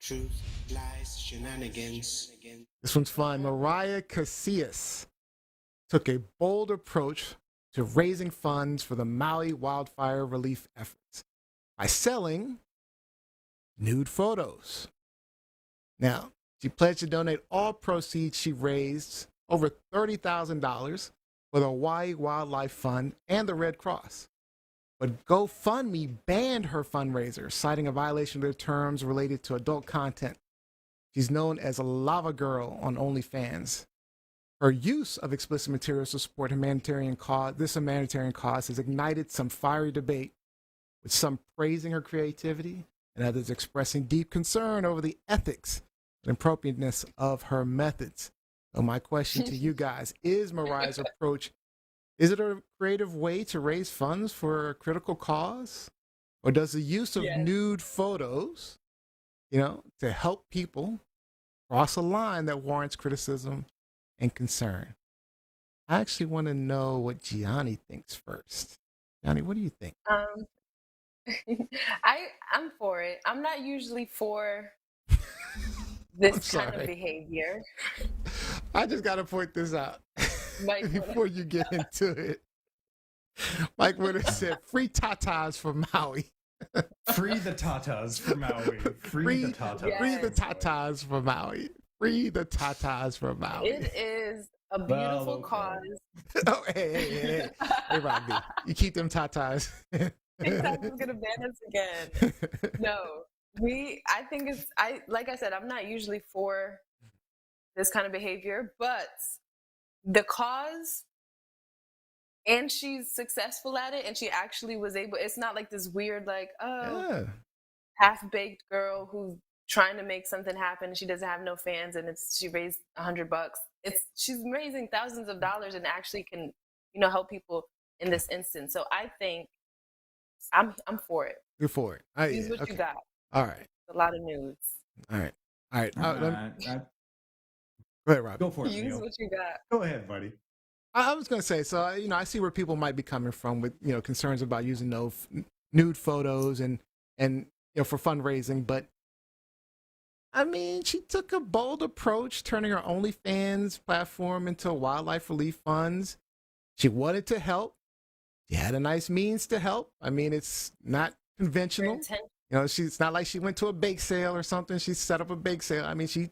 Truth, lies, shenanigans. This one's fun. Mariah Casillas took a bold approach to raising funds for the Maui wildfire relief efforts by selling nude photos. Now, she pledged to donate all proceeds she raised, over $30,000, for the Hawaii Wildlife Fund and the Red Cross. But GoFundMe banned her fundraiser, citing a violation of their terms related to adult content. She's known as a Lava Girl on OnlyFans. Her use of explicit materials to support humanitarian cause has ignited some fiery debate, with some praising her creativity and others expressing deep concern over the ethics and appropriateness of her methods. So my question to you guys, is Mariah's approach, is it a creative way to raise funds for a critical cause? Or does the use of nude photos, to help people cross a line that warrants criticism and concern? I actually want to know what Gianni thinks first. Gianni, what do you think? I'm for it. I'm not usually for this kind of behavior. I just got to point this out before you get into it. Mike Winter said, "Free tatas for Maui." Free the tatas for Maui. Free the tatas. Yes. Free the tatas for Maui. Free the tatas for Maui. It is a beautiful cause. Oh, hey, Robbie, you keep them tatas. TikTok is gonna ban us again. No, like I said, I'm not usually for this kind of behavior, but the cause, and she's successful at it, and she actually was able. It's not like this weird, half-baked girl who's trying to make something happen and she doesn't have no fans, and she raised $100. She's raising thousands of dollars and actually can, help people in this instance. So I think I'm for it. You're for it. Use what you got. All right. A lot of nudes. All right. Go ahead, Rob. Go for it. Use what you got. Go ahead, buddy. I was going to say, so, I see where people might be coming from with, concerns about using nude photos and for fundraising. But, I mean, she took a bold approach, turning her OnlyFans platform into wildlife relief funds. She wanted to help. She had a nice means to help. I mean, it's not conventional. It's not like she went to a bake sale or something. She set up a bake sale. I mean, she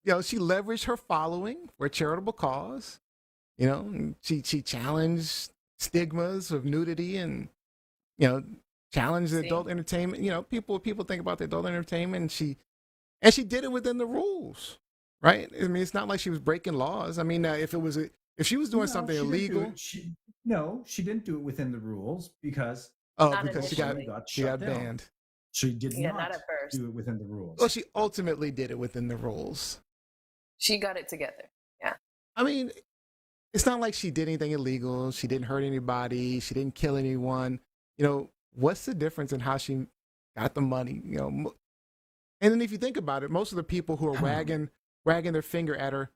leveraged her following for a charitable cause. She challenged stigmas of nudity and, challenged the adult entertainment. People think about the adult entertainment, and she did it within the rules, right? I mean, it's not like she was breaking laws. I mean, if she was doing something illegal, she didn't do it within the rules because she got banned. She did not not do it within the rules. Well, she ultimately did it within the rules. She got it together. Yeah. I mean, it's not like she did anything illegal. She didn't hurt anybody. She didn't kill anyone. What's the difference in how she got the money? And then if you think about it, most of the people who are wagging their finger at her,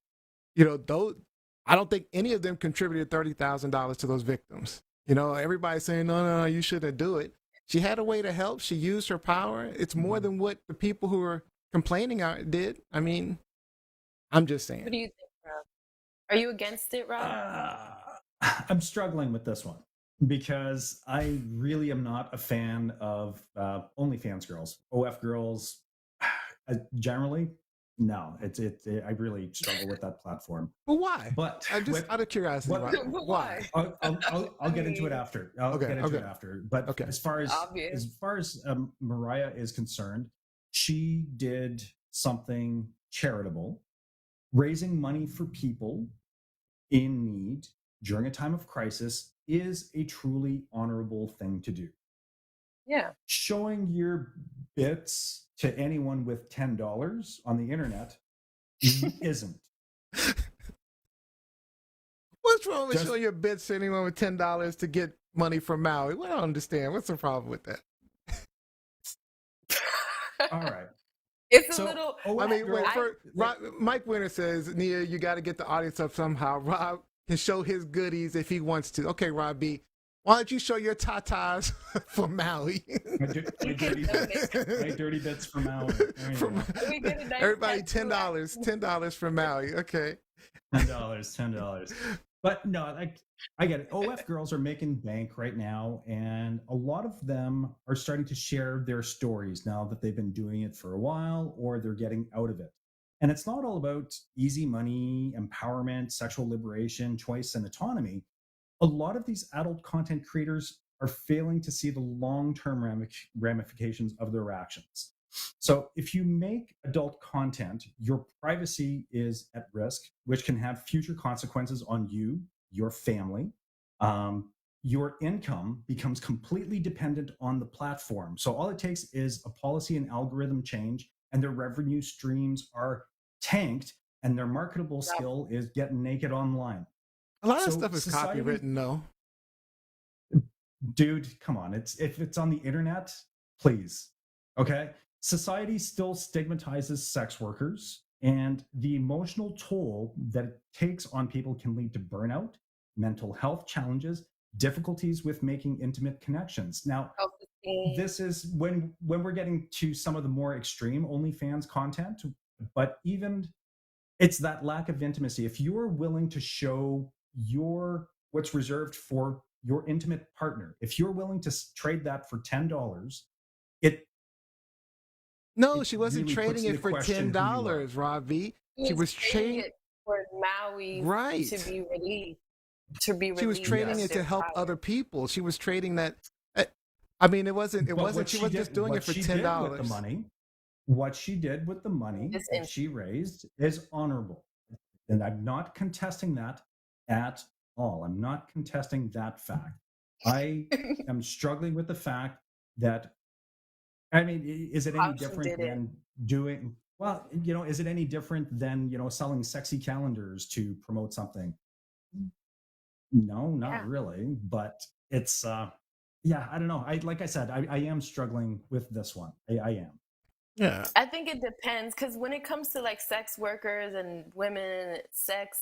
I don't think any of them contributed $30,000 to those victims. Everybody's saying, no, you shouldn't do it. She had a way to help. She used her power. It's more than what the people who are complaining did. I mean, I'm just saying. What do you think, Rob? Are you against it, Rob? I'm struggling with this one because I really am not a fan of OnlyFans girls, OF girls. Generally, no. I really struggle with that platform. Well, why? But just out of curiosity, why? I'll get into it after. I'll get into it after. But as far as Mariah is concerned, she did something charitable, raising money for people in need during a time of crisis is a truly honorable thing to do. Yeah. Showing your bits to anyone with $10 on the internet isn't. What's wrong with showing your bits to anyone with $10 to get money from Maui? Well, I don't understand. What's the problem with that? All right. It's a little. I mean, Mike Winter says, Nia, you got to get the audience up somehow. Rob can show his goodies if he wants to. Okay, Rob B. Why don't you show your tatas for Maui? My dirty bits for Maui. Everybody $10 for Maui. Okay. $10. But no, I get it. OF girls are making bank right now, and a lot of them are starting to share their stories now that they've been doing it for a while, or they're getting out of it. And it's not all about easy money, empowerment, sexual liberation, choice, and autonomy. A lot of these adult content creators are failing to see the long-term ramifications of their actions. So if you make adult content, your privacy is at risk, which can have future consequences on you, your family. Your income becomes completely dependent on the platform. So all it takes is a policy and algorithm change, and their revenue streams are tanked, and their marketable skill is getting naked online. A lot of stuff is copywritten, though. Dude, come on. If it's on the internet, please. Okay? Society still stigmatizes sex workers, and the emotional toll that it takes on people can lead to burnout, mental health challenges, difficulties with making intimate connections. Now, this is when we're getting to some of the more extreme OnlyFans content, but even it's that lack of intimacy. If you're willing to show what's reserved for your intimate partner, if you're willing to trade that for $10, she wasn't trading it for $10, Robbie. She was trading it for Maui to be released. She was trading it to help other people. She was trading that. I mean, it wasn't. She wasn't just doing it for $10. What she did with the money that she raised is honorable, and I'm not contesting that at all. I'm not contesting that fact. I am struggling with the fact that, I mean, is it any different than doing, well, is it any different than, selling sexy calendars to promote something? No, not really. But it's, I don't know. Like I said, I am struggling with this one. I am. Yeah. I think it depends, because when it comes to like sex workers and women, sex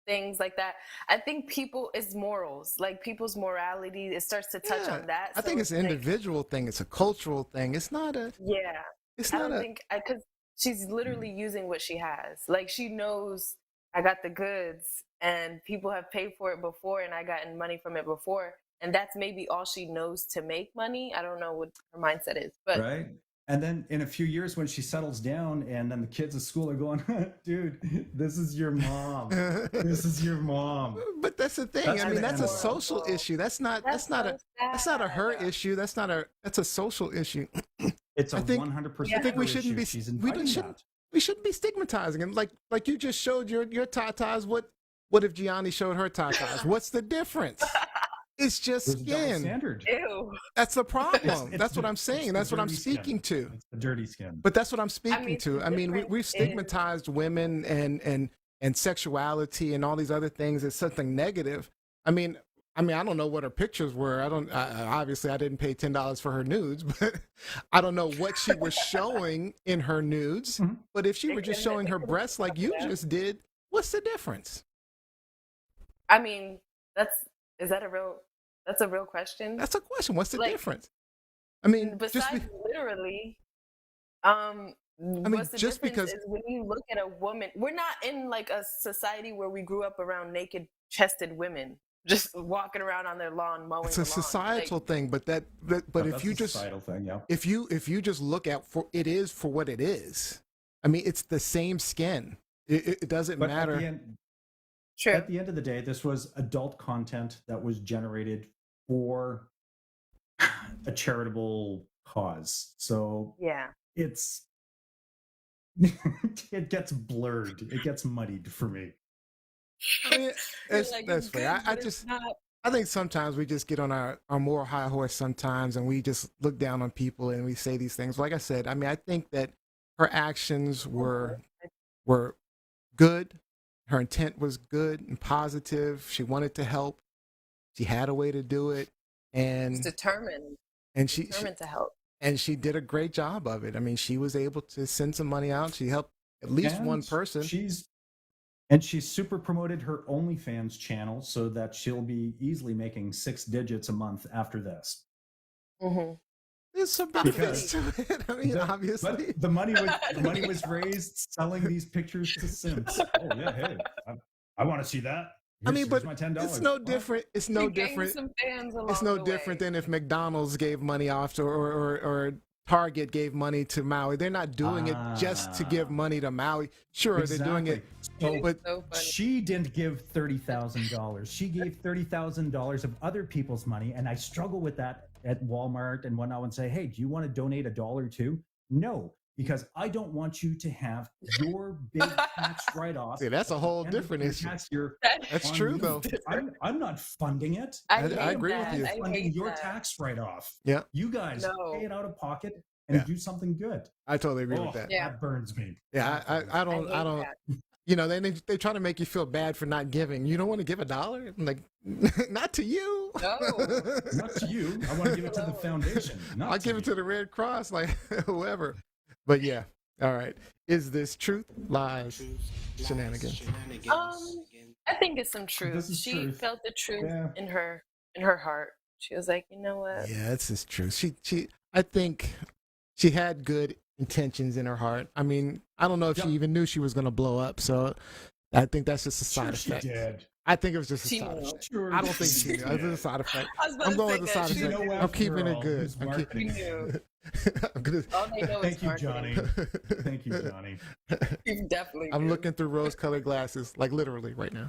things like that, I think it's morals, like people's morality. It starts to touch on that. I think it's an individual thing. It's a cultural thing. It's not a. Yeah. It's not because she's literally using what she has. Like, she knows I got the goods, and people have paid for it before, and I gotten money from it before, and that's maybe all she knows to make money. I don't know what her mindset is, but right. And then in a few years, when she settles down, and then the kids at school are going, dude, this is your mom. This is your mom. But that's the thing. That's a social issue. That's not a her issue. That's a social issue. It's 100%. I think we shouldn't be stigmatizing him. Like you just showed your tatas. What if Gianni showed her tatas? What's the difference? It's just skin. Ew. That's the problem. That's what I'm saying. That's what I'm speaking to. It's the dirty skin. But that's what I'm speaking to. I mean, we've stigmatized women and sexuality and all these other things as something negative. I mean, I don't know what her pictures were. Obviously I didn't pay $10 for her nudes, but I don't know what she was showing in her nudes. Mm-hmm. But if she were just showing her breasts like you just did, what's the difference? I mean, that's a real question. That's a question. What's the difference? I mean, besides literally, what's the difference is when you look at a woman, we're not in like a society where we grew up around naked chested women just walking around on their lawn mowing. It's a societal thing, but if you just thing, yeah. if you just look at for what it is. I mean, it's the same skin. It doesn't matter. True. At the end of the day, this was adult content that was generated for a charitable cause. So yeah, it gets blurred. It gets muddied for me. I mean, that's fair. I think sometimes we just get on our moral high horse sometimes, and we just look down on people and we say these things. Like I said, I mean, I think that her actions were good. Her intent was good and positive. She wanted to help. She had a way to do it, and determined to help. And she did a great job of it. I mean, she was able to send some money out. She helped at least one person. And she super promoted her OnlyFans channel so that she'll be easily making 6 digits a month after this. Mm-hmm. There's some benefits to it. I mean, obviously. But the money was raised selling these pictures to simps. Oh, yeah, hey, I want to see that. Here's my $10. It's no different. It's no different. It's no different than if McDonald's gave money off or Target gave money to Maui. They're not doing it just to give money to Maui. Sure, exactly. They're doing it. But she didn't give $30,000. She gave $30,000 of other people's money, and I struggle with that at Walmart and whatnot and say, hey, do you want to donate $1 too? No, because I don't want you to have your big tax write-off. See, that's a whole different issue. That's true, though. I'm not funding it. I agree with you. I'm funding your tax write-off. Yeah. You guys pay it out of pocket and do something good. I totally agree with that. That burns me. Yeah, I don't. You know, they try to make you feel bad for not giving. You don't want to give $1? Like, not to you. No, not to you. I want to give it to the foundation. I'll give it to the Red Cross, like whoever. But yeah, all right. Is this truth, lies, shenanigans? I think it's some truth. She felt the truth in her heart. She was like, you know what? Yeah, it's just truth. I think she had good intentions in her heart. I mean, I don't know if she even knew she was going to blow up. So I think that's just a side effect. She did. I think it was just a side effect. Sure I don't think she knew. It was a side effect. I'm going with the side effect. I'm keeping it good. Thank you, Johnny. Thank you, Johnny. You definitely I'm looking through rose-colored glasses, like literally right now.